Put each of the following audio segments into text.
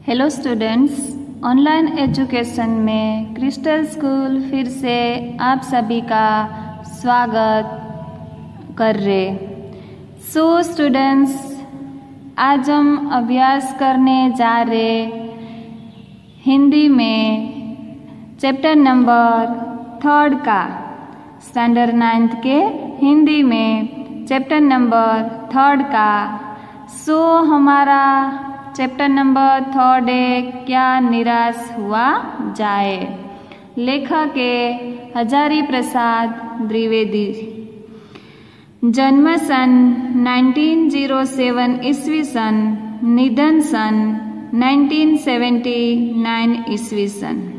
Hello students, online education में crystal school फिर से आप सभी का स्वागत कर रहे। सो स्टूडेंट्स, आज हम अभ्यास करने जा रहे हिंदी में चैप्टर नंबर 3 का, स्टैंडर्ड 9th के हिंदी में चैप्टर नंबर 3 का। सो हमारा चैप्टर नंबर 3 है क्या निराश हुआ जाए। लेखक है हजारी प्रसाद द्विवेदी। जन्म सन 1907 ईस्वी सन, निधन सन 1979 ईस्वी सन।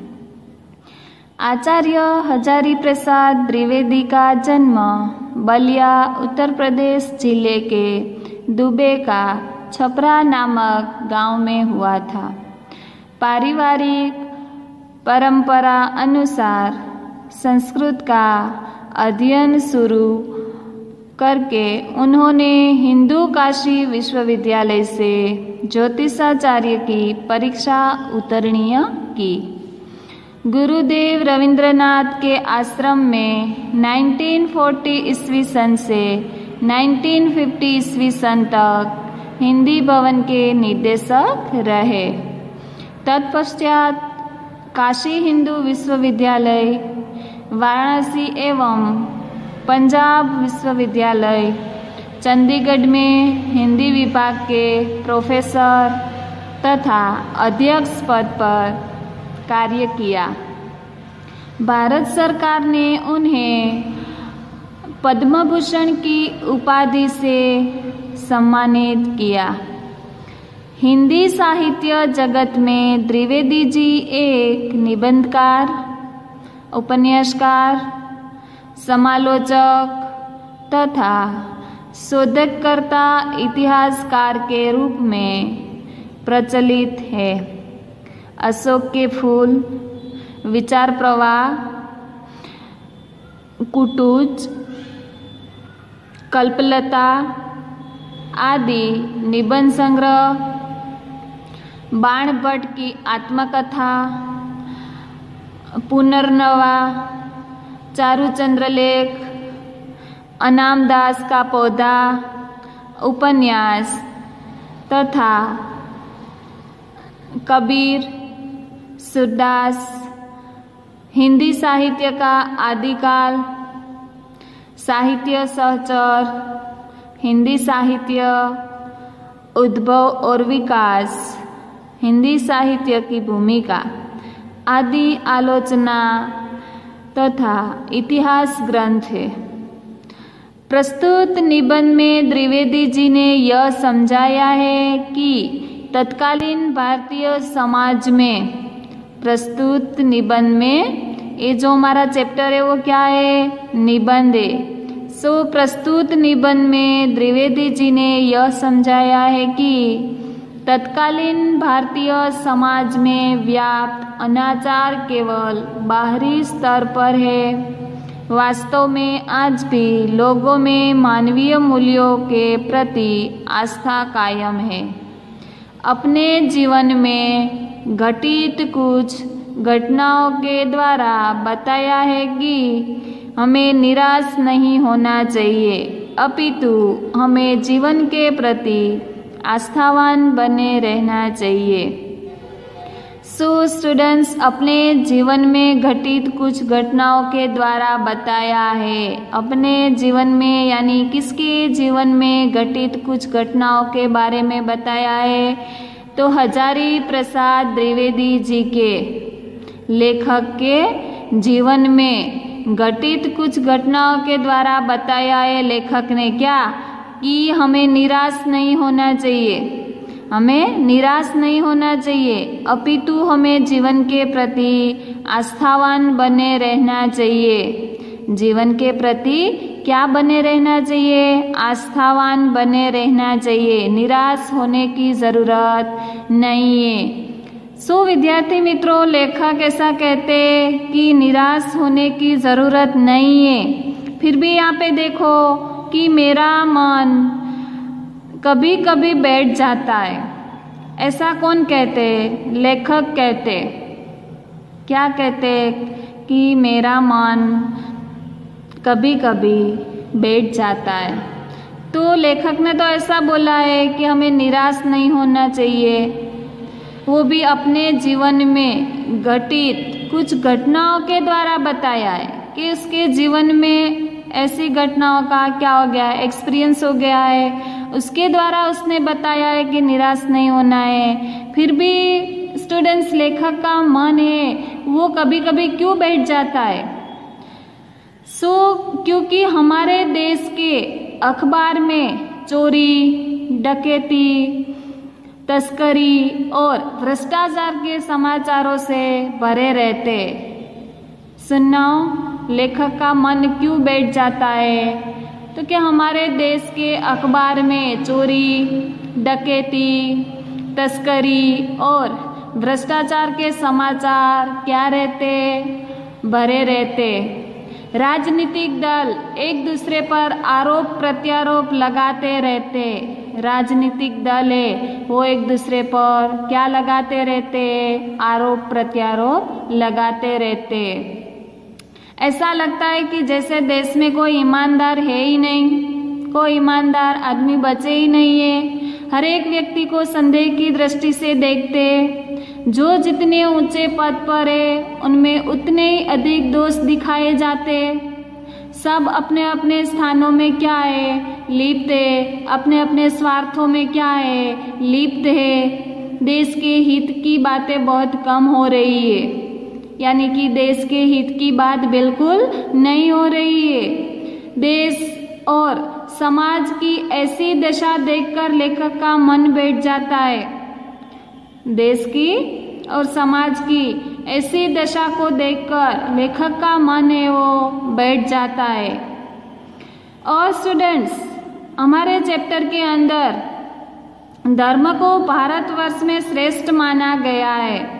आचार्य हजारी प्रसाद द्विवेदी का जन्म बलिया उत्तर प्रदेश जिले के दुबे का छपरा नामक गांव में हुआ था। पारिवारिक परंपरा अनुसार संस्कृत का अध्ययन शुरू करके उन्होंने हिंदू काशी विश्वविद्यालय से ज्योतिषाचार्य की परीक्षा उत्तीर्ण की। गुरुदेव रविंद्रनाथ के आश्रम में 1940 ईस्वी सन से 1950 ईस्वी सन तक हिंदी भवन के निदेशक रहे। तत्पश्चात काशी हिंदू विश्वविद्यालय, वाराणसी एवं पंजाब विश्वविद्यालय, चंडीगढ़ में हिंदी विभाग के प्रोफेसर तथा अध्यक्ष पद पर कार्य किया। भारत सरकार ने उन्हें पद्म भूषण की उपाधि से सम्मानित किया। हिंदी साहित्य जगत में द्विवेदी जी एक निबंधकार, उपन्यासकार, समालोचक तथा शोधकर्ता, इतिहासकार के रूप में प्रचलित है। अशोक के फूल, विचार प्रवाह, कुटुज, कल्पलता आदि निबंध संग्रह, बाण भट्ट की आत्मकथा, पुनर्नवा, चारुचंद्र लेख, अनाम दास का पौधा, उपन्यास तथा कबीर, सूरदास, हिंदी साहित्य का आदिकाल, साहित्य सहचर, हिंदी साहित्य उद्भव और विकास, हिंदी साहित्य की भूमिका आदि आलोचना तथा इतिहास ग्रंथ है। प्रस्तुत निबंध में द्विवेदी जी ने यह समझाया है कि तत्कालीन भारतीय समाज में, प्रस्तुत निबंध में ये जो हमारा चैप्टर है वो क्या है, निबंध है। सो प्रस्तुत निबंध में द्विवेदी जी ने यह समझाया है कि तत्कालीन भारतीय समाज में व्याप्त अनाचार केवल बाहरी स्तर पर है। वास्तव में आज भी लोगों में मानवीय मूल्यों के प्रति आस्था कायम है। अपने जीवन में घटित कुछ घटनाओं के द्वारा बताया है कि हमें निराश नहीं होना चाहिए, अपितु हमें जीवन के प्रति आस्थावान बने रहना चाहिए। सो स्टूडेंट्स, अपने जीवन में घटित कुछ घटनाओं के द्वारा बताया है। अपने जीवन में यानी किसके जीवन में घटित कुछ घटनाओं के बारे में बताया है, तो हजारी प्रसाद द्विवेदी जी के, लेखक के जीवन में घटित कुछ घटनाओं के द्वारा बताया है। लेखक ने क्या कि हमें निराश नहीं होना चाहिए, हमें निराश नहीं होना चाहिए, अपितु हमें जीवन के प्रति आस्थावान बने रहना चाहिए। जीवन के प्रति क्या बने रहना चाहिए, आस्थावान बने रहना चाहिए। निराश होने की जरूरत नहीं है। सो विद्यार्थी मित्रों, लेखक ऐसा कहते हैं कि निराश होने की जरूरत नहीं है। फिर भी यहाँ पे देखो कि मेरा मन कभी कभी बैठ जाता है, ऐसा कौन कहते? लेखक कहते। क्या कहते? कि मेरा मन कभी कभी बैठ जाता है। तो लेखक ने तो ऐसा बोला है कि हमें निराश नहीं होना चाहिए। वो भी अपने जीवन में घटित कुछ घटनाओं के द्वारा बताया है कि उसके जीवन में ऐसी घटनाओं का क्या हो गया है, एक्सपीरियंस हो गया है, उसके द्वारा उसने बताया है कि निराश नहीं होना है। फिर भी स्टूडेंट्स, लेखक का मन है वो कभी कभी क्यों बैठ जाता है? क्योंकि हमारे देश के अखबार में चोरी, डकैती, तस्करी और भ्रष्टाचार के समाचारों से भरे रहते। सुनाओ, लेखक का मन क्यों बैठ जाता है? तो क्या हमारे देश के अखबार में चोरी, डकैती, तस्करी और भ्रष्टाचार के समाचार क्या रहते? भरे रहते। राजनीतिक दल एक दूसरे पर आरोप प्रत्यारोप लगाते रहते। राजनीतिक दल है वो एक दूसरे पर क्या लगाते रहते? आरोप प्रत्यारोप लगाते रहते। ऐसा लगता है कि जैसे देश में कोई ईमानदार है ही नहीं, कोई ईमानदार आदमी बचे ही नहीं है। हर एक व्यक्ति को संदेह की दृष्टि से देखते। जो जितने ऊंचे पद पर है उनमें उतने ही अधिक दोष दिखाए जाते। सब अपने अपने स्थानों में क्या है? लिप्त है। अपने अपने स्वार्थों में क्या है? लिप्त है। देश के हित की बातें बहुत कम हो रही है, यानी कि देश के हित की बात बिल्कुल नहीं हो रही है। देश और समाज की ऐसी दशा देखकर लेखक का मन बैठ जाता है। देश की और समाज की ऐसी दशा को देखकर लेखक का मन है वो बैठ जाता है। और स्टूडेंट्स, हमारे चैप्टर के अंदर धर्म को भारतवर्ष में श्रेष्ठ माना गया है।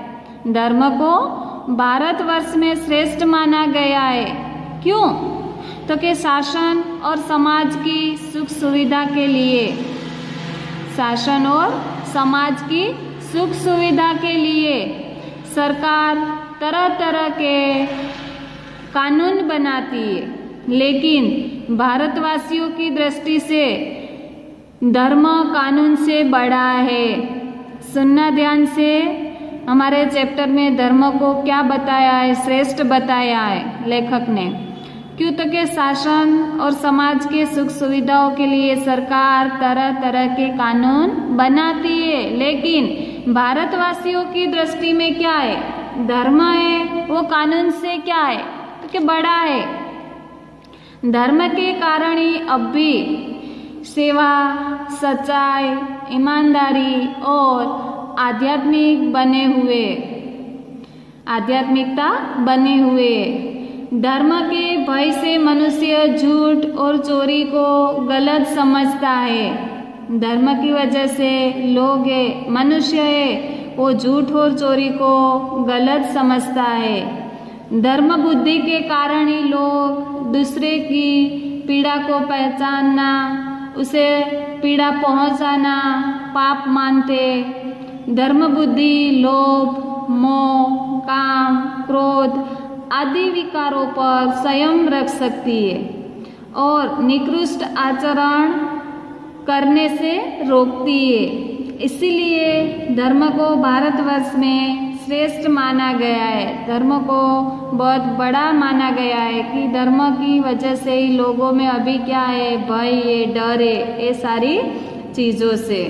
धर्म को भारतवर्ष में श्रेष्ठ माना गया है। क्यों? तो कि शासन और समाज की सुख सुविधा के लिए, शासन और समाज की सुख सुविधा के लिए सरकार तरह तरह के कानून बनाती है, लेकिन भारतवासियों की दृष्टि से धर्म कानून से बड़ा है। सुनना ध्यान से, हमारे चैप्टर में धर्म को क्या बताया है? श्रेष्ठ बताया है लेखक ने। क्यों? तो के शासन और समाज के सुख सुविधाओं के लिए सरकार तरह तरह के कानून बनाती है, लेकिन भारतवासियों की दृष्टि में क्या है? धर्म है वो कानून से क्या है? तो के बड़ा है। धर्म के कारण ही अब भी सेवा, सच्चाई, ईमानदारी और आध्यात्मिकता बने हुए। धर्म के भय से मनुष्य झूठ और चोरी को गलत समझता है। धर्म की वजह से लोग है, मनुष्य है वो झूठ और चोरी को गलत समझता है। धर्म बुद्धि के कारण ही लोग दूसरे की पीड़ा को पहचानना, उसे पीड़ा पहुंचाना पाप मानते। धर्म बुद्धि लोभ, मोह, काम, क्रोध आदि विकारों पर संयम रख सकती है और निकृष्ट आचरण करने से रोकती है। इसीलिए धर्म को भारतवर्ष में श्रेष्ठ माना गया है। धर्म को बहुत बड़ा माना गया है कि धर्म की वजह से ही लोगों में अभी क्या है? भय है, डर है, ये सारी चीजों से।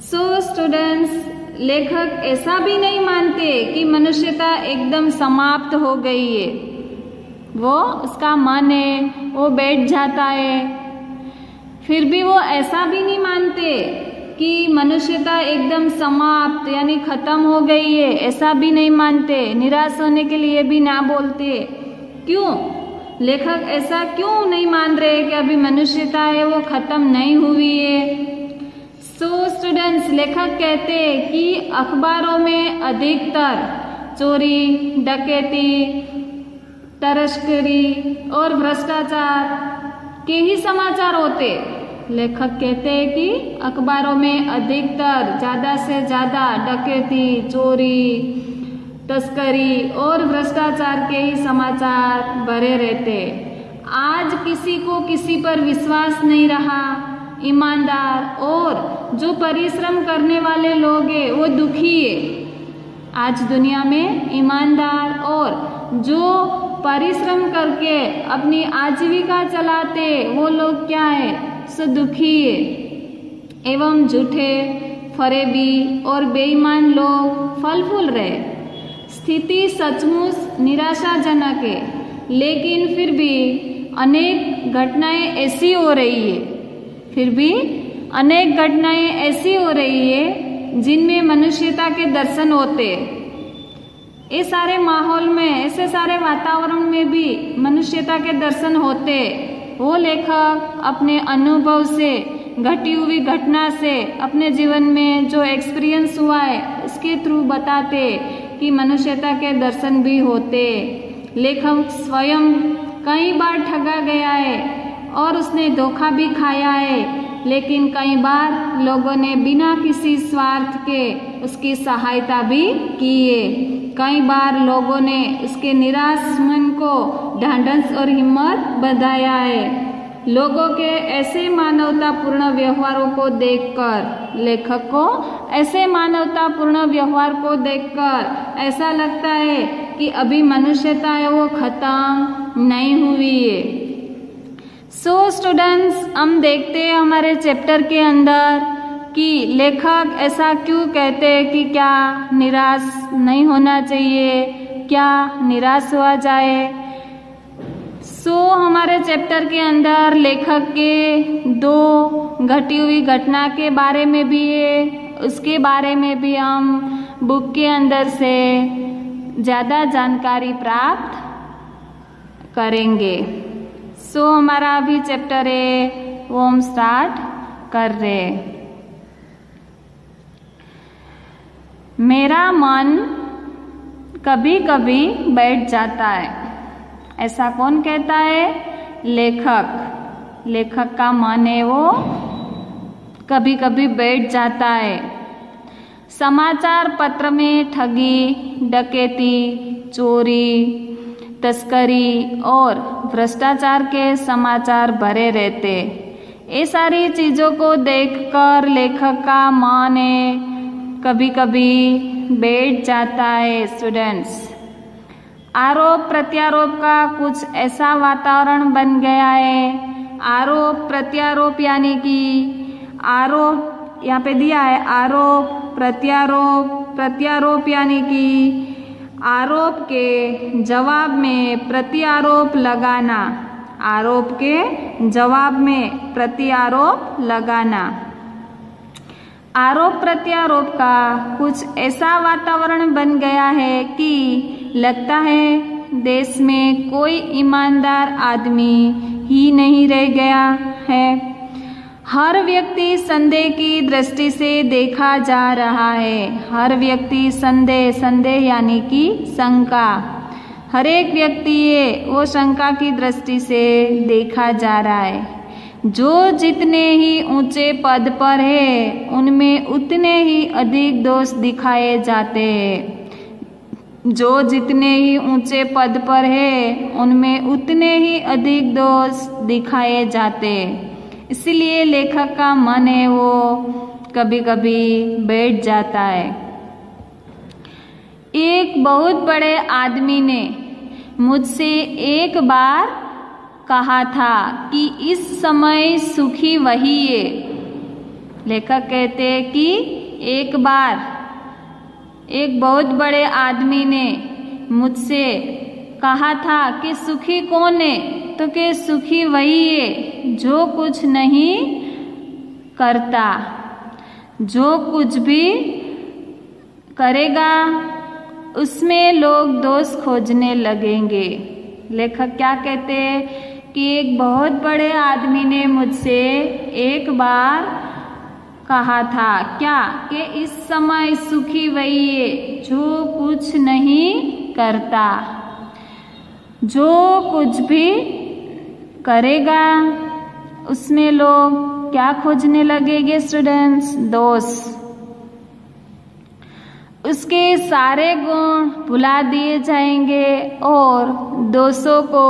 सो स्टूडेंट्स, लेखक ऐसा भी नहीं मानते कि मनुष्यता एकदम समाप्त हो गई है। वो उसका मन है वो बैठ जाता है। फिर भी वो ऐसा भी नहीं मानते कि मनुष्यता एकदम समाप्त यानी खत्म हो गई है, ऐसा भी नहीं मानते। निराश होने के लिए भी ना बोलते। क्यों? लेखक ऐसा क्यों नहीं मान रहे कि अभी मनुष्यता है वो खत्म नहीं हुई है? सो स्टूडेंट्स, लेखक कहते हैं कि अखबारों में अधिकतर चोरी, डकैती, तस्करी और भ्रष्टाचार के ही समाचार होते। लेखक कहते हैं कि अखबारों में अधिकतर ज़्यादा से ज़्यादा डकैती, चोरी, तस्करी और भ्रष्टाचार के ही समाचार भरे रहते। आज किसी को किसी पर विश्वास नहीं रहा। ईमानदार और जो परिश्रम करने वाले लोग हैं वो दुखी है। आज दुनिया में ईमानदार और जो परिश्रम करके अपनी आजीविका चलाते वो लोग क्या है, सो दुखी है। एवं झूठे, फरेबी और बेईमान लोग फल फूल रहे। स्थिति सचमुच निराशाजनक है, लेकिन फिर भी अनेक घटनाएं ऐसी हो रही है, ऐसी हो रही है जिनमें मनुष्यता के दर्शन होते। इस सारे माहौल में, ऐसे सारे वातावरण में भी मनुष्यता के दर्शन होते। वो लेखक अपने अनुभव से, घटी हुई घटना से, अपने जीवन में जो एक्सपीरियंस हुआ है उसके थ्रू बताते कि मनुष्यता के दर्शन भी होते। लेखक स्वयं कई बार ठगा गया है और उसने धोखा भी खाया है, लेकिन कई बार लोगों ने बिना किसी स्वार्थ के उसकी सहायता भी की है। कई बार लोगों ने उसके निराश मन को ढांढस और हिम्मत बढ़ाया है। लोगों के ऐसे मानवतापूर्ण व्यवहारों को देखकर, लेखक को ऐसे मानवतापूर्ण व्यवहार को देखकर ऐसा लगता है कि अभी मनुष्यता है वो खत्म नहीं हुई है। सो स्टूडेंट्स, हम देखते हैं हमारे चैप्टर के अंदर कि लेखक ऐसा क्यों कहते हैं कि क्या निराश नहीं होना चाहिए, क्या निराश हुआ जाए। सो हमारे चैप्टर के अंदर लेखक के दो घटी हुई घटना के बारे में भी है, उसके बारे में भी हम बुक के अंदर से ज़्यादा जानकारी प्राप्त करेंगे। सो हमारा अभी चैप्टर है वो हम स्टार्ट कर रहे हैं। मेरा मन कभी कभी बैठ जाता है। ऐसा कौन कहता है? लेखक। लेखक का मन है वो कभी कभी बैठ जाता है। समाचार पत्र में ठगी, डकैती, चोरी, तस्करी और भ्रष्टाचार के समाचार भरे रहते। ये सारी चीज़ों को देखकर लेखक का मन है कभी कभी बैठ जाता है। स्टूडेंट्स, आरोप प्रत्यारोप का कुछ ऐसा वातावरण बन गया है। आरोप प्रत्यारोप यानी कि आरोप यहाँ पे दिया है, आरोप प्रत्यारोप, प्रत्यारोप यानी कि आरोप के जवाब में प्रत्यारोप लगाना, आरोप के जवाब में प्रत्यारोप लगाना। आरोप प्रत्यारोप का कुछ ऐसा वातावरण बन गया है कि लगता है देश में कोई ईमानदार आदमी ही नहीं रह गया है। हर व्यक्ति संदेह की दृष्टि से देखा जा रहा है। हर व्यक्ति संदेह, संदेह यानी कि शंका, हर एक व्यक्ति है वो शंका की दृष्टि से देखा जा रहा है। जो जितने ही ऊंचे पद पर है उनमें उतने ही अधिक दोष दिखाए जाते हैं। जो जितने ही ऊंचे पद पर है उनमें उतने ही अधिक दोष दिखाए जाते हैं। इसलिए लेखक का मन है वो कभी कभी बैठ जाता है। एक बहुत बड़े आदमी ने मुझसे एक बार कहा था कि इस समय सुखी वही है। लेखक कहते हैं कि एक बार एक बहुत बड़े आदमी ने मुझसे कहा था कि सुखी कौन है, तो कि सुखी वही है जो कुछ नहीं करता। जो कुछ भी करेगा उसमें लोग दोष खोजने लगेंगे। लेखक क्या कहते हैं कि एक बहुत बड़े आदमी ने मुझसे एक बार कहा था क्या, कि इस समय सुखी वही है जो कुछ नहीं करता। जो कुछ भी करेगा उसमें लोग क्या खोजने लगेंगे स्टूडेंट्स? दोष। उसके सारे गुण भुला दिए जाएंगे और दोषों को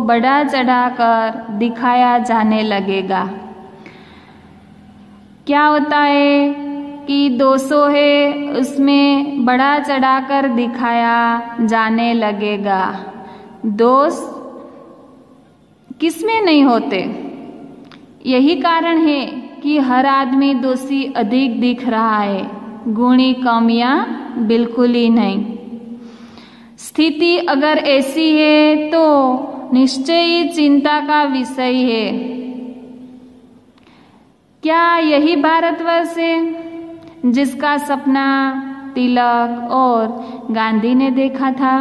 बढ़ा चढ़ाकर दिखाया जाने लगेगा। क्या होता है कि दोषों है उसमें बढ़ा चढ़ाकर दिखाया जाने लगेगा। दोष किसमें नहीं होते? यही कारण है कि हर आदमी दोषी अधिक दिख रहा है, गुणी कम या बिल्कुल ही नहीं। स्थिति अगर ऐसी है तो निश्चय ही चिंता का विषय है। क्या यही भारतवर्ष है जिसका सपना तिलक और गांधी ने देखा था?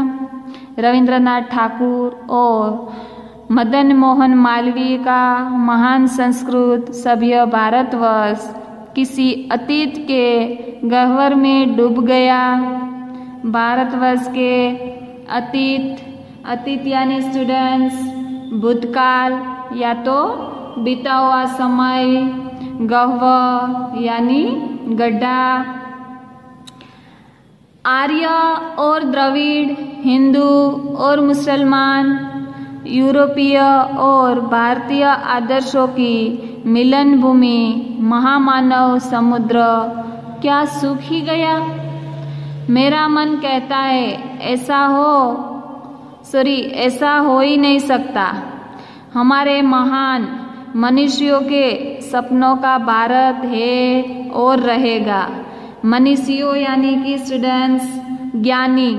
रविंद्रनाथ ठाकुर और मदन मोहन मालवीय का महान संस्कृत सभ्य भारतवर्ष किसी अतीत के गह्वर में डूब गया। भारतवर्ष के अतीत यानी स्टूडेंट्स भूतकाल या तो बीता हुआ समय, गह्वर यानी गड्ढा, आर्य और द्रविड़, हिंदू और मुसलमान, यूरोपीय और भारतीय आदर्शों की मिलन भूमि, महामानव समुद्र क्या सूख ही गया? मेरा मन कहता है ऐसा हो ही नहीं सकता। हमारे महान मनुष्यों के सपनों का भारत है और रहेगा। मनुष्यों यानी कि स्टूडेंट्स ज्ञानी।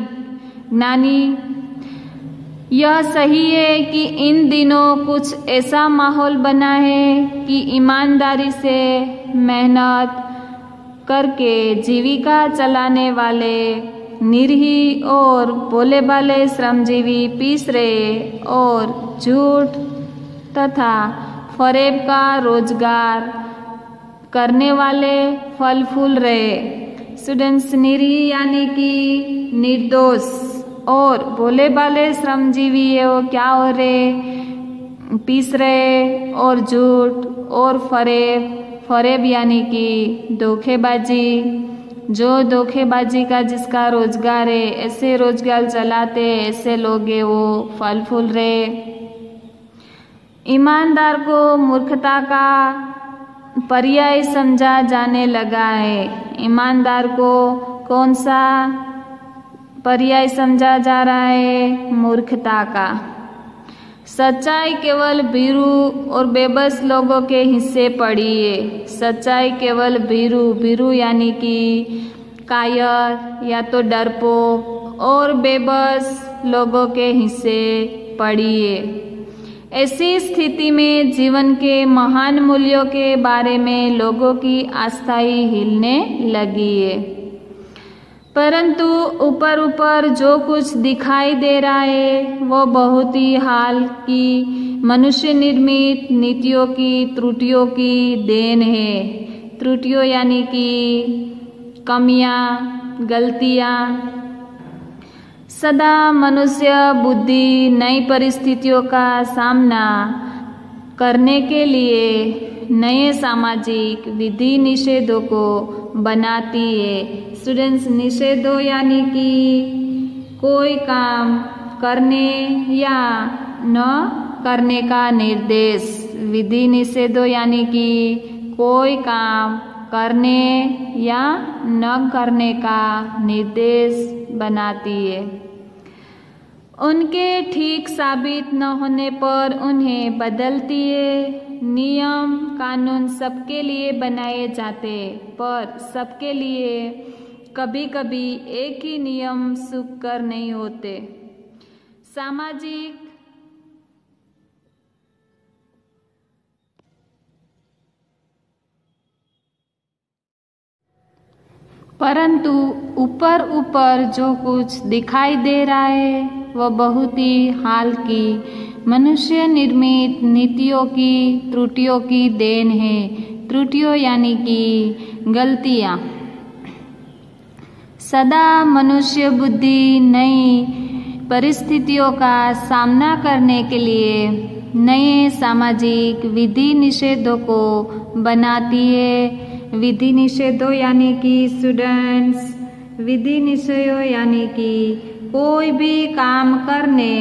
यह सही है कि इन दिनों कुछ ऐसा माहौल बना है कि ईमानदारी से मेहनत करके जीविका चलाने वाले निरीह और भोले भाले श्रमजीवी पीस रहे और झूठ तथा फरेब का रोजगार करने वाले फल फूल रहे। स्टूडेंट्स निरीह यानी कि निर्दोष और भोले भाले श्रमजीवी है वो क्या हो रहे? पीस रहे और झूठ और फरेब यानी कि धोखेबाजी। जो धोखेबाजी का जिसका रोजगार है, ऐसे रोजगार चलाते ऐसे लोग हैं वो फल फूल रहे। ईमानदार को मूर्खता का पर्याय समझा जाने लगा है। ईमानदार को कौन सा पर्याय समझा जा रहा है? मूर्खता का। सच्चाई केवल भीरू और बेबस लोगों के हिस्से पड़ी है। सच्चाई केवल भीरू यानी कि कायर या तो डरपोक और बेबस लोगों के हिस्से पड़ी है। ऐसी स्थिति में जीवन के महान मूल्यों के बारे में लोगों की आस्था ही हिलने लगी है। परंतु ऊपर जो कुछ दिखाई दे रहा है वो बहुत ही हाल की मनुष्य निर्मित नीतियों की त्रुटियों की देन है। त्रुटियों यानी कि कमियां, गलतियां। सदा मनुष्य बुद्धि नई परिस्थितियों का सामना करने के लिए नए सामाजिक विधि निषेधों को बनाती है। स्टूडेंट्स निषेधों यानी कि कोई काम करने या न करने का निर्देश। विधि निषेधों यानी कि कोई काम करने या न करने का निर्देश बनाती है। उनके ठीक साबित न होने पर उन्हें बदलती है। नियम कानून सबके लिए बनाए जाते पर सबके लिए कभी कभी एक ही नियम सूख कर नहीं होते। सामाजिक परंतु ऊपर जो कुछ दिखाई दे रहा है वह बहुत ही हाल की मनुष्य निर्मित नीतियों की त्रुटियों की देन है। त्रुटियों यानी कि गलतियाँ। सदा मनुष्य बुद्धि नई परिस्थितियों का सामना करने के लिए नए सामाजिक विधि निषेधों को बनाती है। विधि निषेधों यानी कि स्टूडेंट्स, विधि निषेधों यानी कि कोई भी काम करने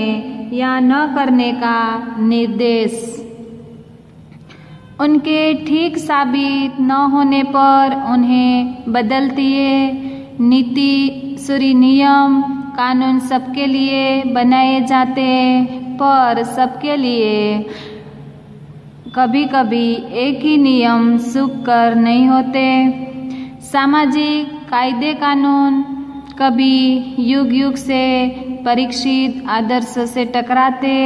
या न करने का निर्देश। उनके ठीक साबित न होने पर उन्हें बदलती है। नीति, सूरी नियम, कानून सबके लिए बनाए जाते हैं, पर सबके लिए कभी कभी एक ही नियम सुखकर नहीं होते। सामाजिक कायदे कानून कभी युग युग से परीक्षित आदर्शों से टकराते,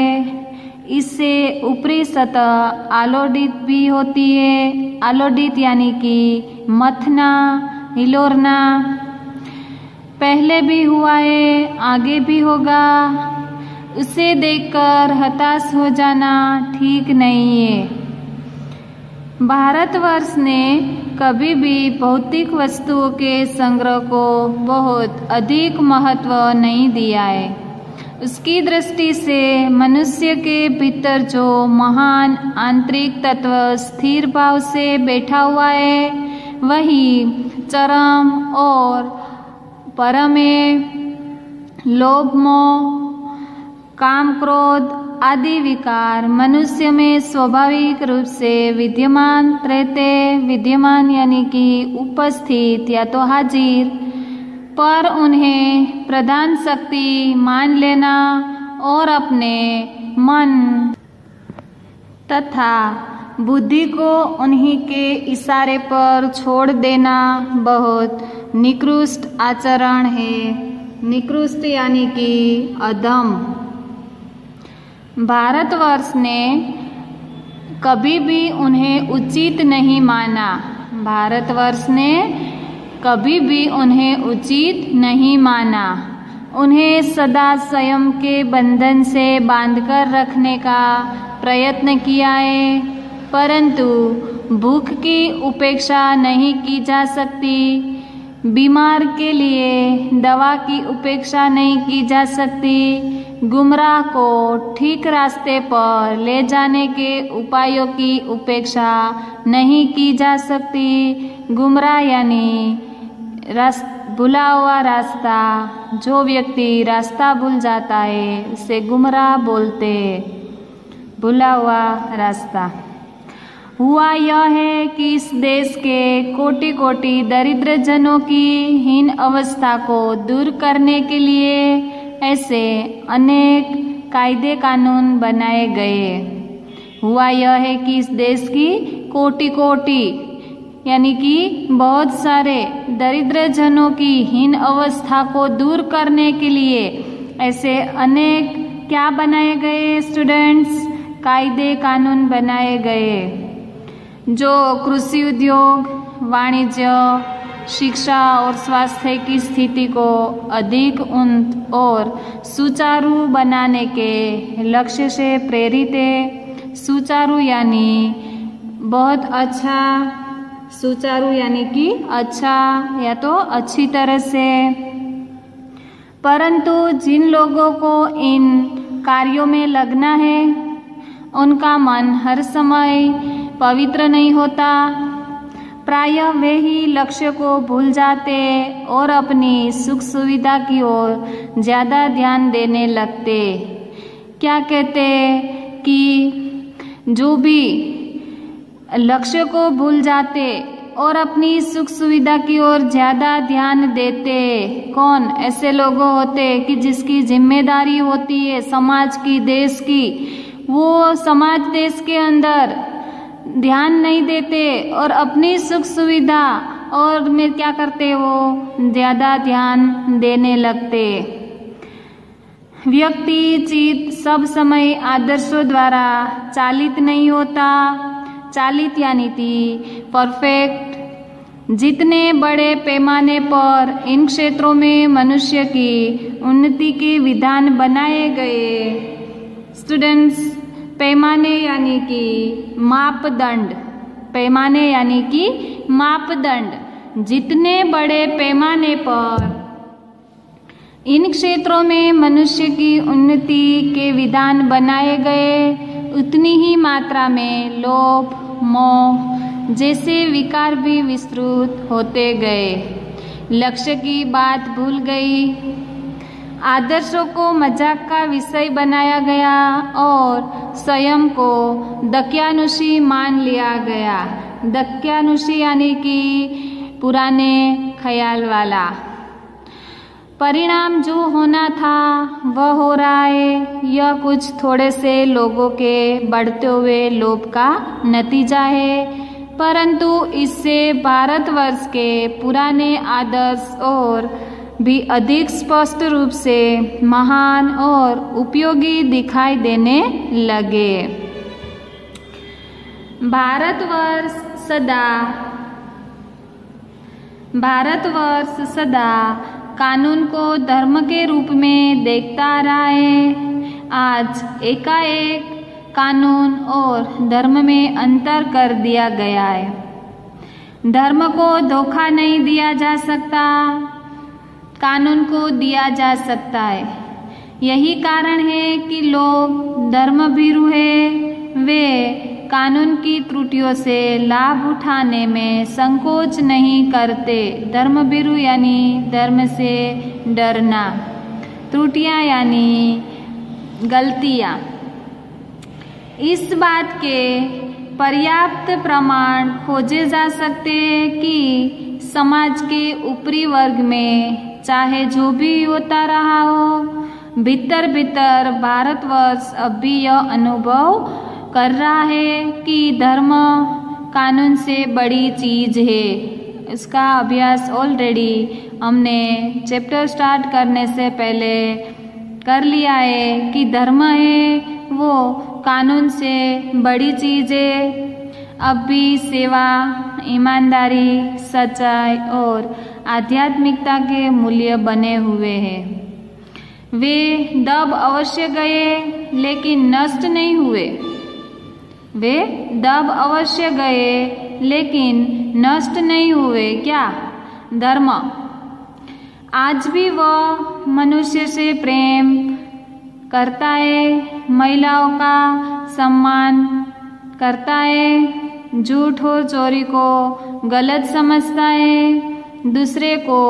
इससे ऊपरी सतह आलोड़ित भी होती है। आलोड़ित यानी कि मथना, हिलोरना, पहले भी हुआ है, आगे भी होगा, उसे देखकर हताश हो जाना ठीक नहीं है। भारतवर्ष ने कभी भी भौतिक वस्तुओं के संग्रह को बहुत अधिक महत्व नहीं दिया है। उसकी दृष्टि से मनुष्य के भीतर जो महान आंतरिक तत्व स्थिर भाव से बैठा हुआ है, वही चरम और परम है। लोभ, मोह, काम, क्रोध आदि विकार मनुष्य में स्वाभाविक रूप से विद्यमान रहते। विद्यमान यानी कि उपस्थित या तो हाजिर, पर उन्हें प्रधान शक्ति मान लेना और अपने मन तथा बुद्धि को उन्हीं के इशारे पर छोड़ देना बहुत निकृष्ट आचरण है। निकृष्ट यानी कि अधम। भारतवर्ष ने कभी भी उन्हें उचित नहीं माना। भारतवर्ष ने कभी भी उन्हें उचित नहीं माना। उन्हें सदा स्वयं के बंधन से बांधकर रखने का प्रयत्न किया है, परंतु भूख की उपेक्षा नहीं की जा सकती। बीमार के लिए दवा की उपेक्षा नहीं की जा सकती। गुमराह को ठीक रास्ते पर ले जाने के उपायों की उपेक्षा नहीं की जा सकती। गुमराह यानी भुला हुआ रास्ता। जो व्यक्ति रास्ता भूल जाता है उसे गुमराह बोलते। भुला हुआ रास्ता। हुआ यह है कि इस देश के कोटि कोटि दरिद्र जनों की हीन अवस्था को दूर करने के लिए ऐसे अनेक कायदे कानून बनाए गए। हुआ यह है कि इस देश की कोटि कोटि यानी कि बहुत सारे दरिद्र जनों की हीन अवस्था को दूर करने के लिए ऐसे अनेक क्या बनाए गए स्टूडेंट्स? कायदे कानून बनाए गए, जो कृषि उद्योग, वाणिज्य, शिक्षा और स्वास्थ्य की स्थिति को अधिक उन्नत और सुचारू बनाने के लक्ष्य से प्रेरित है। सुचारू यानी बहुत अच्छा, सुचारू यानी कि अच्छा या तो अच्छी तरह से। परंतु जिन लोगों को इन कार्यों में लगना है, उनका मन हर समय पवित्र नहीं होता। प्रायः वे ही लक्ष्य को भूल जाते और अपनी सुख सुविधा की ओर ज़्यादा ध्यान देने लगते। क्या कहते कि जो भी लक्ष्य को भूल जाते और अपनी सुख सुविधा की ओर ज़्यादा ध्यान देते, कौन ऐसे लोग होते कि जिसकी जिम्मेदारी होती है समाज की, देश की, वो समाज देश के अंदर ध्यान नहीं देते और अपनी सुख सुविधा और में क्या करते, वो ज़्यादा ध्यान देने लगते। व्यक्ति चित्त सब समय आदर्शों द्वारा चालित नहीं होता। चालित यानी कि परफेक्ट। जितने बड़े पैमाने पर इन क्षेत्रों में मनुष्य की उन्नति के विधान बनाए गए स्टूडेंट्स, पैमाने यानी कि मापदंड, पैमाने यानी कि मापदंड, जितने बड़े पैमाने पर इन क्षेत्रों में मनुष्य की उन्नति के विधान बनाए गए, उतनी ही मात्रा में लोभ, मोह जैसे विकार भी विस्तृत होते गए। लक्ष्य की बात भूल गई, आदर्शों को मजाक का विषय बनाया गया और स्वयं को दक्यानुषी मान लिया गया। दक्यानुषी यानी कि पुराने ख्याल वाला। परिणाम जो होना था वह हो रहा है। यह कुछ थोड़े से लोगों के बढ़ते हुए लोभ का नतीजा है, परंतु इससे भारतवर्ष के पुराने आदर्श और भी अधिक स्पष्ट रूप से महान और उपयोगी दिखाई देने लगे। भारतवर्ष सदा कानून को धर्म के रूप में देखता रहा है। आज एकाएक कानून और धर्म में अंतर कर दिया गया है। धर्म को धोखा नहीं दिया जा सकता, कानून को दिया जा सकता है। यही कारण है कि लोग धर्म भीरु हैं। वे कानून की त्रुटियों से लाभ उठाने में संकोच नहीं करते। धर्म भीरु यानी धर्म से डरना, त्रुटियां यानी गलतियां। इस बात के पर्याप्त प्रमाण खोजे जा सकते हैं कि समाज के ऊपरी वर्ग में चाहे जो भी होता रहा हो, भीतर भीतर भारतवर्ष अब भी यह अनुभव कर रहा है कि धर्म कानून से बड़ी चीज है। इसका अभ्यास ऑलरेडी हमने चैप्टर स्टार्ट करने से पहले कर लिया है कि धर्म है वो कानून से बड़ी चीज है। अब भी सेवा, ईमानदारी, सच्चाई और आध्यात्मिकता के मूल्य बने हुए हैं। वे दब अवश्य गए लेकिन नष्ट नहीं हुए। वे दब अवश्य गए लेकिन नष्ट नहीं हुए। क्या? धर्म आज भी वह मनुष्य से प्रेम करता है, महिलाओं का सम्मान करता है, झूठ और चोरी को गलत समझता है, दूसरे को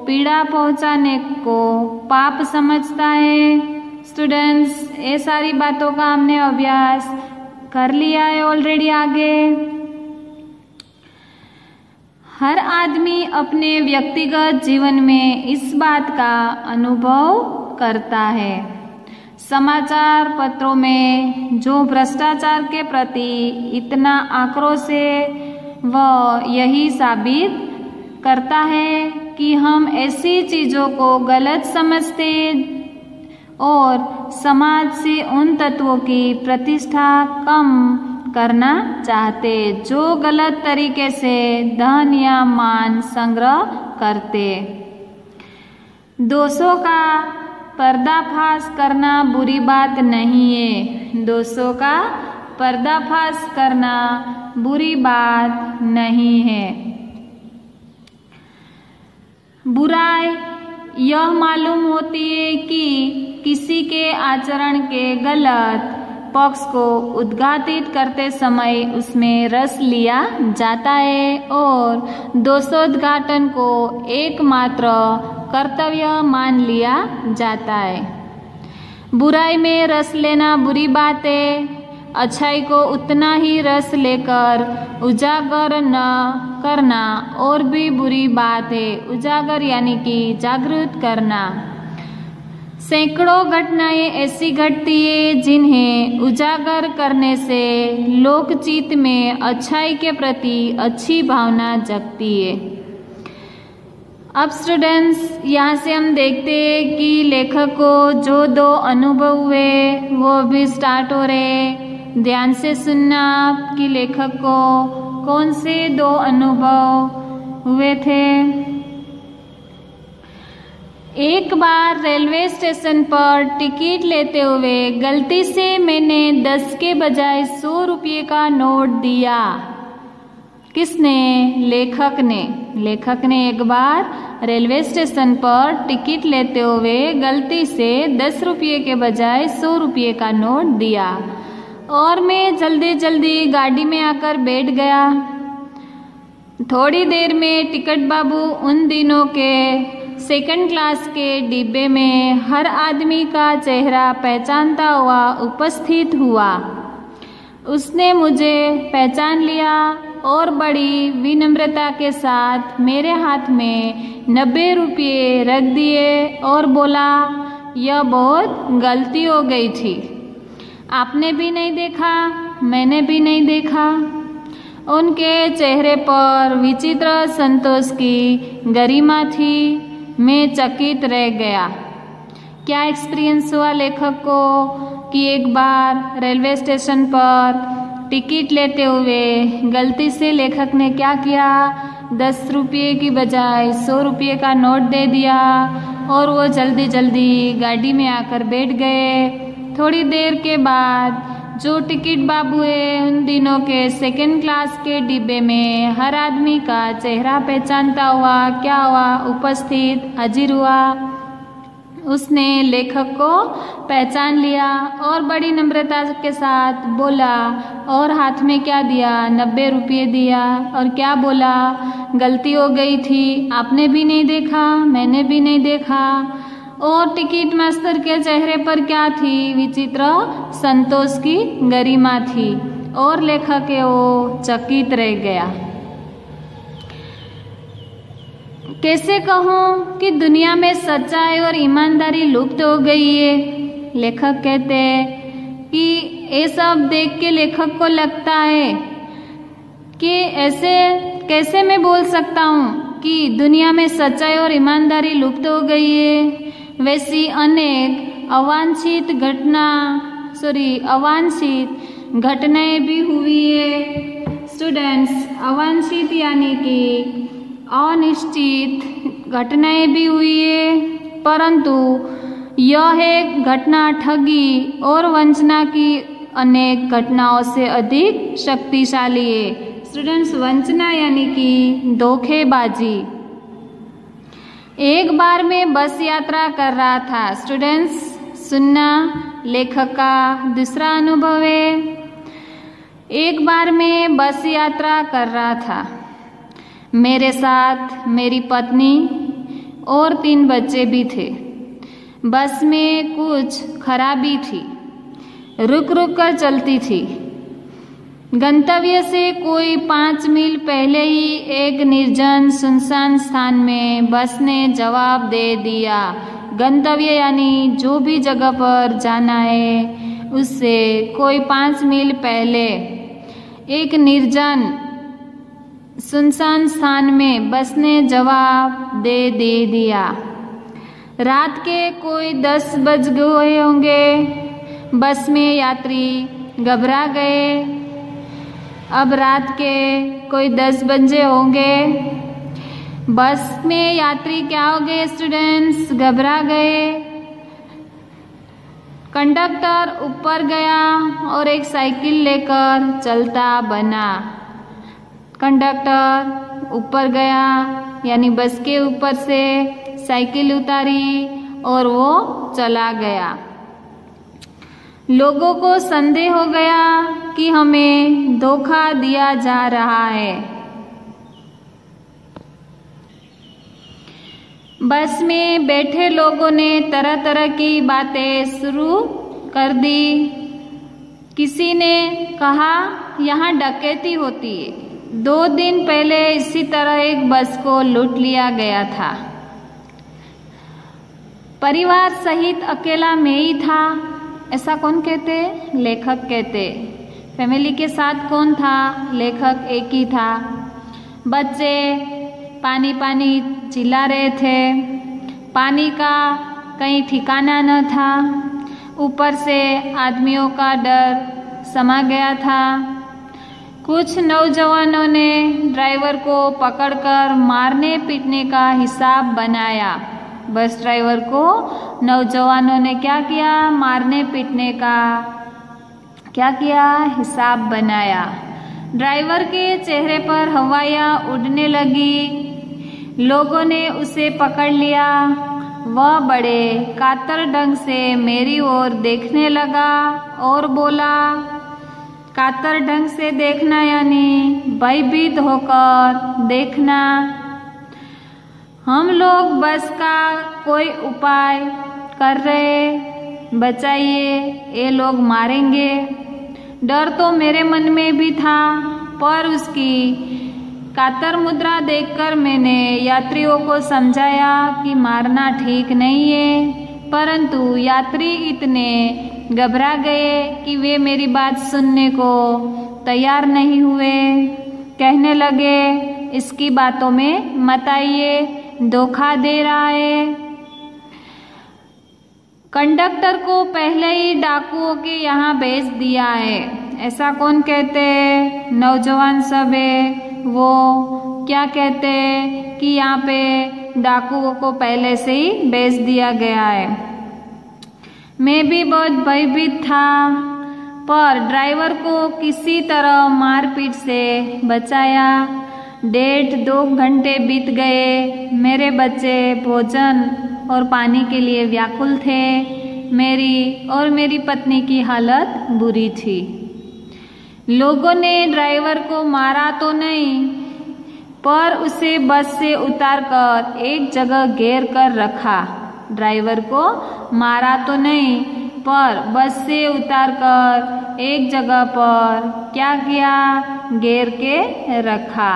पीड़ा पहुंचाने को पाप समझता है। स्टूडेंट्स, ये सारी बातों का हमने अभ्यास कर लिया है ऑलरेडी। आगे हर आदमी अपने व्यक्तिगत जीवन में इस बात का अनुभव करता है। समाचार पत्रों में जो भ्रष्टाचार के प्रति इतना आक्रोश है वह यही साबित करता है कि हम ऐसी चीजों को गलत समझते और समाज से उन तत्वों की प्रतिष्ठा कम करना चाहते जो गलत तरीके से धन या मान संग्रह करते। दोषों का पर्दाफाश करना बुरी बात नहीं है। दोषों का पर्दाफाश करना बुरी बात नहीं है। बुराई यह मालूम होती है कि किसी के आचरण के गलत पक्ष को उद्घाटित करते समय उसमें रस लिया जाता है और दोषोद्घाटन को एकमात्र कर्तव्य मान लिया जाता है। बुराई में रस लेना बुरी बात है। अच्छाई को उतना ही रस लेकर उजागर न करना और भी बुरी बात है। उजागर यानी कि जागृत करना। सैकड़ों घटनाएं ऐसी घटती है जिन्हें उजागर करने से लोकचित्त में अच्छाई के प्रति अच्छी भावना जगती है। अब स्टूडेंट्स, यहाँ से हम देखते हैं कि लेखक को जो दो अनुभव हुए वो भी स्टार्ट हो रहे। ध्यान से सुनना कि लेखक को कौन से दो अनुभव हुए थे। एक बार रेलवे स्टेशन पर टिकट लेते हुए गलती से मैंने 10 के बजाय 100 रुपये का नोट दिया। किसने? लेखक ने। लेखक ने एक बार रेलवे स्टेशन पर टिकट लेते हुए गलती से 10 रुपये के बजाय 100 रुपये का नोट दिया। और मैं जल्दी जल्दी गाड़ी में आकर बैठ गया। थोड़ी देर में टिकट बाबू उन दिनों के सेकंड क्लास के डिब्बे में हर आदमी का चेहरा पहचानता हुआ उपस्थित हुआ। उसने मुझे पहचान लिया और बड़ी विनम्रता के साथ मेरे हाथ में 90 रुपये रख दिए और बोला, यह बहुत गलती हो गई थी। आपने भी नहीं देखा, मैंने भी नहीं देखा। उनके चेहरे पर विचित्र संतोष की गरिमा थी। मैं चकित रह गया। क्या एक्सपीरियंस हुआ लेखक को कि एक बार रेलवे स्टेशन पर टिकट लेते हुए गलती से लेखक ने क्या किया, 10 रुपये की बजाय 100 रुपये का नोट दे दिया और वो जल्दी जल्दी गाड़ी में आकर बैठ गए। थोड़ी देर के बाद जो टिकट बाबू है उन दिनों के सेकंड क्लास के डिब्बे में हर आदमी का चेहरा पहचानता हुआ क्या हुआ, उपस्थित हाजिर हुआ। उसने लेखक को पहचान लिया और बड़ी नम्रता के साथ बोला और हाथ में क्या दिया, 90 रुपये दिया और क्या बोला, गलती हो गई थी, आपने भी नहीं देखा, मैंने भी नहीं देखा। और टिकट मास्टर के चेहरे पर क्या थी, विचित्र संतोष की गरिमा थी और लेखक वो चकित रह गया। कैसे कहूँ कि दुनिया में सच्चाई और ईमानदारी लुप्त हो गई है। लेखक कहते हैं कि ये सब देख के लेखक को लगता है कि ऐसे कैसे मैं बोल सकता हूँ कि दुनिया में सच्चाई और ईमानदारी लुप्त हो गई है। वैसी अनेक अवांछित घटनाएं भी हुई है। स्टूडेंट्स, अवांछित यानी कि अनिश्चित घटनाएं भी हुई है, परंतु यह एक घटना ठगी और वंचना की अनेक घटनाओं से अधिक शक्तिशाली है। स्टूडेंट्स, वंचना यानी कि धोखेबाजी। एक बार मैं बस यात्रा कर रहा था। स्टूडेंट्स, सुनना लेखक का दूसरा अनुभव है। एक बार मैं बस यात्रा कर रहा था। मेरे साथ मेरी पत्नी और 3 बच्चे भी थे। बस में कुछ खराबी थी, रुक रुक कर चलती थी। गंतव्य से कोई 5 मील पहले ही एक निर्जन सुनसान स्थान में बस ने जवाब दे दिया। गंतव्य यानी जो भी जगह पर जाना है उससे कोई 5 मील पहले एक निर्जन सुनसान स्थान में बस ने जवाब दे दिया। रात के कोई 10 बज गए होंगे। बस में यात्री घबरा गए। अब रात के कोई 10 बजे होंगे। बस में यात्री क्या हो गए स्टूडेंट्स, घबरा गए। कंडक्टर ऊपर गया और एक साइकिल लेकर चलता बना। कंडक्टर ऊपर गया यानी बस के ऊपर से साइकिल उतारी और वो चला गया। लोगों को संदेह हो गया कि हमें धोखा दिया जा रहा है। बस में बैठे लोगों ने तरह तरह की बातें शुरू कर दी। किसी ने कहा यहाँ डकैती होती है। 2 दिन पहले इसी तरह एक बस को लूट लिया गया था। परिवार सहित अकेला मैं ही था। ऐसा कौन कहते? लेखक कहते। फैमिली के साथ कौन था? लेखक एक ही था। बच्चे पानी पानी चिल्ला रहे थे। पानी का कहीं ठिकाना न था। ऊपर से आदमियों का डर समा गया था। कुछ नौजवानों ने ड्राइवर को पकड़कर मारने पीटने का हिसाब बनाया। बस ड्राइवर को नौजवानों ने क्या किया? मारने पीटने का क्या किया? हिसाब बनाया। ड्राइवर के चेहरे पर हवाइयाँ उड़ने लगी। लोगों ने उसे पकड़ लिया। वह बड़े कातर ढंग से मेरी ओर देखने लगा और बोला, कातर ढंग से देखना यानी भयभीत होकर देखना। हम लोग बस का कोई उपाय कर रहे, बचाइए, ये लोग मारेंगे। डर तो मेरे मन में भी था, पर उसकी कातर मुद्रा देखकर मैंने यात्रियों को समझाया कि मारना ठीक नहीं है, परंतु यात्री इतने घबरा गए कि वे मेरी बात सुनने को तैयार नहीं हुए। कहने लगे, इसकी बातों में मत आइए, धोखा दे रहा है। कंडक्टर को पहले ही डाकुओं के यहाँ भेज दिया है। ऐसा कौन कहते? नौजवान सब है। वो क्या कहते कि यहाँ पे डाकुओं को पहले से ही भेज दिया गया है। मैं भी बहुत भयभीत था, पर ड्राइवर को किसी तरह मारपीट से बचाया। 1.5-2 घंटे बीत गए। मेरे बच्चे भोजन और पानी के लिए व्याकुल थे। मेरी और मेरी पत्नी की हालत बुरी थी। लोगों ने ड्राइवर को मारा तो नहीं, पर उसे बस से उतारकर एक जगह घेर कर रखा। ड्राइवर को मारा तो नहीं, पर बस से उतारकर एक जगह पर क्या किया? घेर के रखा।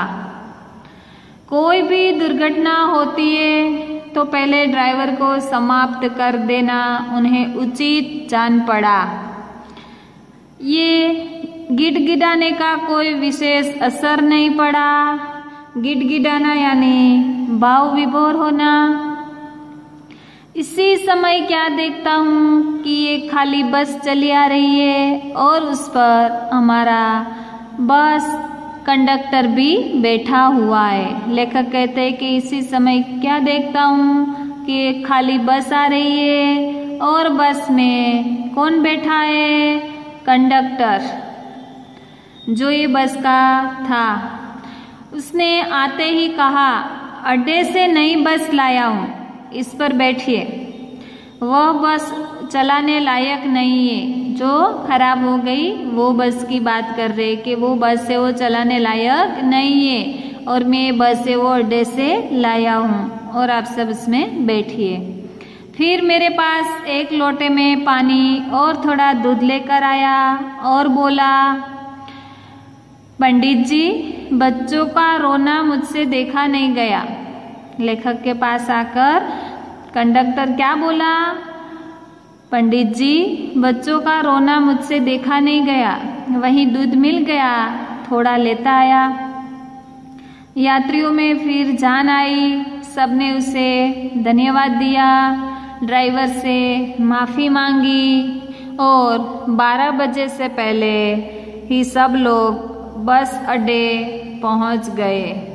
कोई भी दुर्घटना होती है तो पहले ड्राइवर को समाप्त कर देना उन्हें उचित जान पड़ा। ये गिड़गिड़ाने का कोई विशेष असर नहीं पड़ा। गिड़गिड़ाना यानी भाव विभोर होना। इसी समय क्या देखता हूँ कि ये खाली बस चली आ रही है और उस पर हमारा बस कंडक्टर भी बैठा हुआ है। लेखक कहते हैं कि इसी समय क्या देखता हूँ कि एक खाली बस आ रही है और बस में कौन बैठा है? कंडक्टर, जो ये बस का था। उसने आते ही कहा, अड्डे से नई बस लाया हूँ, इस पर बैठिए। वह बस चलाने लायक नहीं है, जो खराब हो गई वो बस की बात कर रहे कि वो बस है वो चलाने लायक नहीं है और मैं बस है वो अड्डे से लाया हूँ और आप सब इसमें बैठिए। फिर मेरे पास एक लोटे में पानी और थोड़ा दूध लेकर आया और बोला, पंडित जी, बच्चों का रोना मुझसे देखा नहीं गया। लेखक के पास आकर कंडक्टर क्या बोला? पंडित जी, बच्चों का रोना मुझसे देखा नहीं गया। वहीं दूध मिल गया, थोड़ा लेता आया। यात्रियों में फिर जान आई। सबने उसे धन्यवाद दिया, ड्राइवर से माफ़ी मांगी और 12 बजे से पहले ही सब लोग बस अड्डे पहुंच गए।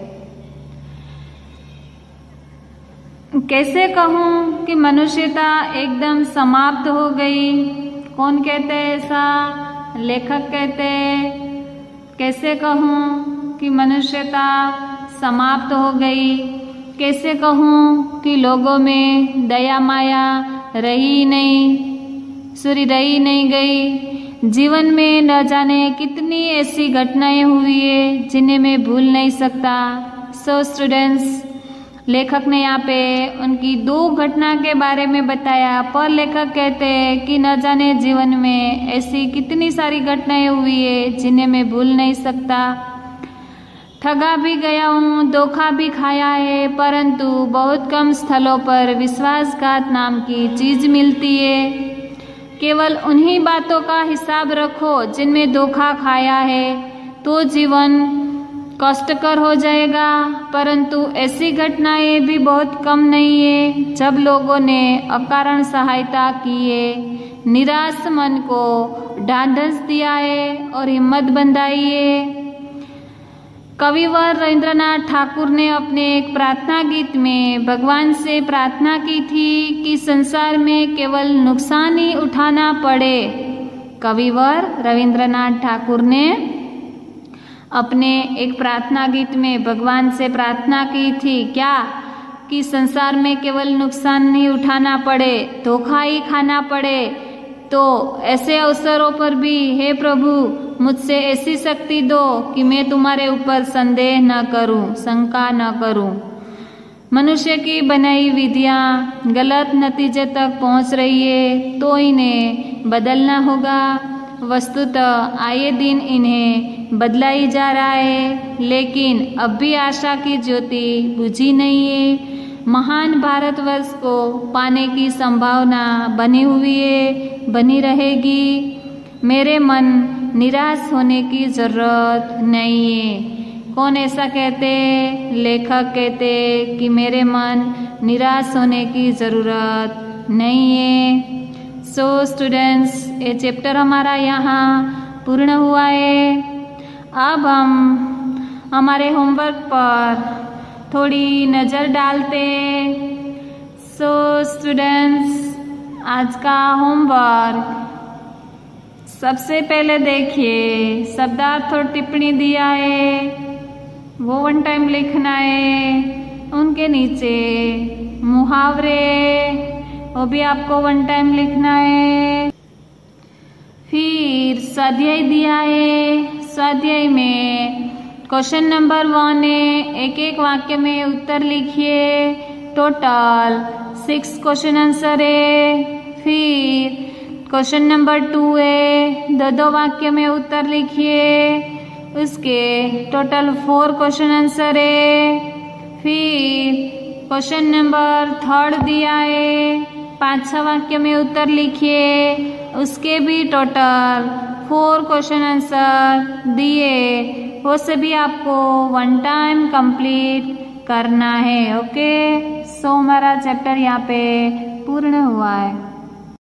कैसे कहूँ कि मनुष्यता एकदम समाप्त हो गई। कौन कहते हैं ऐसा? लेखक कहते हैं। कैसे कहूँ कि मनुष्यता समाप्त हो गई। कैसे कहूँ कि लोगों में दया माया रही नहीं, सूरी रही नहीं गई। जीवन में न जाने कितनी ऐसी घटनाएं हुई है जिन्हें मैं भूल नहीं सकता। सो स्टूडेंट्स, लेखक ने यहाँ पे उनकी 2 घटना के बारे में बताया, पर लेखक कहते हैं कि न जाने जीवन में ऐसी कितनी सारी घटनाएं हुई है जिन्हें मैं भूल नहीं सकता। ठगा भी गया हूँ, धोखा भी खाया है, परंतु बहुत कम स्थलों पर विश्वासघात नाम की चीज मिलती है। केवल उन्हीं बातों का हिसाब रखो जिनमें धोखा खाया है, तो जीवन कष्टकर हो जाएगा। परंतु ऐसी घटनाएं भी बहुत कम नहीं है जब लोगों ने अकारण सहायता की है, निराश मन को ढांढस दिया है और हिम्मत बंधाई है। कविवर रविंद्रनाथ ठाकुर ने अपने एक प्रार्थना गीत में भगवान से प्रार्थना की थी कि संसार में केवल नुकसान ही उठाना पड़े। कविवर रविंद्रनाथ ठाकुर ने अपने एक प्रार्थना गीत में भगवान से प्रार्थना की थी क्या? कि संसार में केवल नुकसान नहीं उठाना पड़े, धोखा ही खाना पड़े। तो ऐसे अवसरों पर भी हे प्रभु मुझसे ऐसी शक्ति दो कि मैं तुम्हारे ऊपर संदेह न करूं, शंका न करूं। मनुष्य की बनाई विधियां गलत नतीजे तक पहुंच रही है तो इन्हें बदलना होगा। वस्तुतः आए दिन इन्हें बदला ही जा रहा है, लेकिन अब भी आशा की ज्योति बुझी नहीं है। महान भारतवर्ष को पाने की संभावना बनी हुई है, बनी रहेगी। मेरे मन निराश होने की जरूरत नहीं है। कौन ऐसा कहते? लेखक कहते कि मेरे मन निराश होने की जरूरत नहीं है। सो स्टूडेंट्स, ये चैप्टर हमारा यहाँ पूर्ण हुआ है। अब हम हमारे होमवर्क पर थोड़ी नज़र डालते। सो स्टूडेंट्स, आज का होमवर्क सबसे पहले देखिए, शब्दार्थ और टिप्पणी दिया है, वो वन टाइम लिखना है। उनके नीचे मुहावरे, वो भी आपको वन टाइम लिखना है। फिर स्वाध्याय दिया है, स्वाध्याय में क्वेश्चन नंबर 1 है, एक एक वाक्य में उत्तर लिखिए। टोटल 6 क्वेश्चन आंसर है। फिर क्वेश्चन नंबर 2 है, 2 वाक्य में उत्तर लिखिए, उसके टोटल 4 क्वेश्चन आंसर है। फिर क्वेश्चन नंबर 3 दिया है, 5-6 वाक्य में उत्तर लिखिए, उसके भी टोटल 4 क्वेश्चन आंसर दिए। वो सभी आपको वन टाइम कंप्लीट करना है। ओके, सो हमारा चैप्टर यहाँ पे पूर्ण हुआ है।